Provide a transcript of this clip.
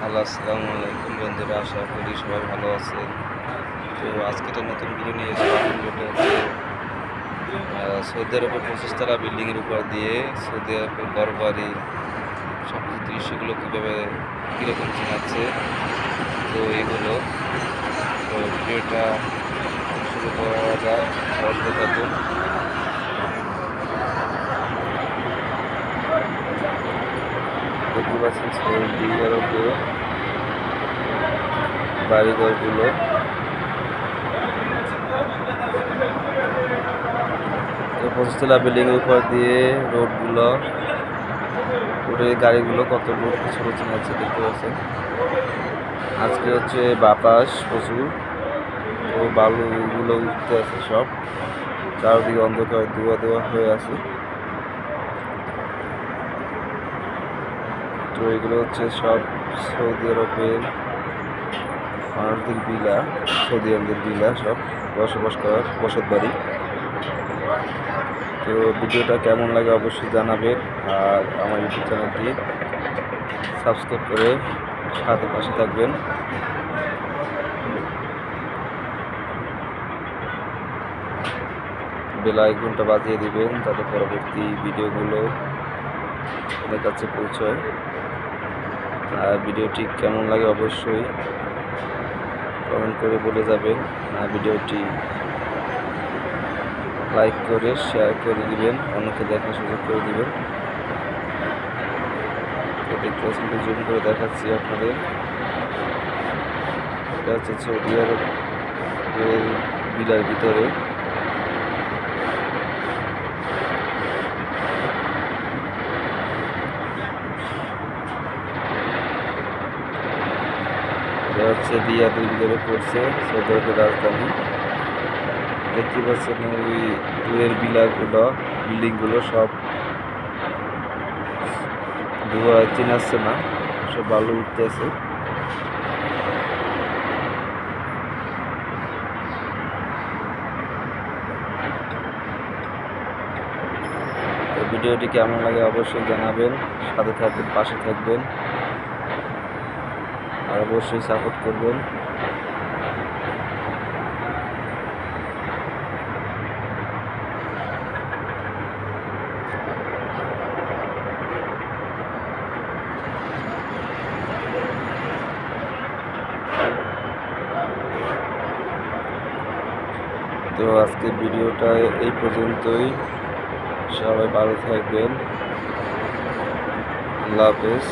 Hello, আসসালামু আলাইকুম বন্ধুরা, আশা করি সবাই ভালো আছেন। তো আজকে একটা নতুন ভিডিও নিয়ে এসেছি। ভিডিওটা হচ্ছে সৌদি আরবের 25 তলা বিল্ডিংয়ের উপর দিয়ে সৌদি আরবের বড় বাড়ি সব কিছু দৃশ্যগুলো কীভাবে কীরকম চেনাচ্ছে, তো এগুলো। তো ভিডিওটা শুরু করা যাক, সহজে থাকুন। দেখতে পাচ্ছেন সৌদি আরবে বাড়িঘরগুলো। 25 তলা বিল্ডিংয়ের উপর দিয়ে রোডগুলো, গাড়িগুলো কত দূর ছোটো আছে দেখতে পাচ্ছেন। আজকে হচ্ছে বাতাস প্রচুর, তো বালুগুলো উঠতে আছে সব, চারদিকে অন্ধকার ধোয়া হয়ে আছে। তো এগুলো হচ্ছে সব সৌদি আরবের মানুষদের ভিলা, সৌদি আরবের ভিলা, সব বসবাস করার বসত বাড়ি। তো ভিডিওটা কেমন লাগে অবশ্যই জানাবেন, আর আমার ইউটিউব চ্যানেলটি সাবস্ক্রাইব করে পাশে থাকবেন। বেল আইকনটা বাজিয়ে দিবেন যাতে পরবর্তী ভিডিওগুলো আপনার কাছে পৌঁছায়। আর ভিডিওটি কেমন লাগে অবশ্যই কমেন্ট করে বলে যাবেন। আর ভিডিওটি লাইক করে শেয়ার করে দিবেন, অন্যকে দেখার সুযোগ করে দিবেন। তো দেখতে পাচ্ছেন, জুম করে দেখাচ্ছি আপনাদের। এটা হচ্ছে সৌদি আরবের ভিলার ভিতরে। এটা হচ্ছে রিয়াদের ভিতরে পড়ছে, সৌদি আরবের রাজধানী। দেখতে পাচ্ছেন ওই দূরের বিল্ডিংগুলো সব ধোয়া চিনাচ্ছে না, সব বালু উঠতেছে। তো ভিডিওটি কেমন লাগে অবশ্যই জানাবেন, সাথে থাকবেন, পাশে থাকবেন, আর অবশ্যই সাপোর্ট করবেন। তো আজকের ভিডিওটা এই পর্যন্তই। সবাই ভালো থাকবেন। আল্লাহ হাফেজ।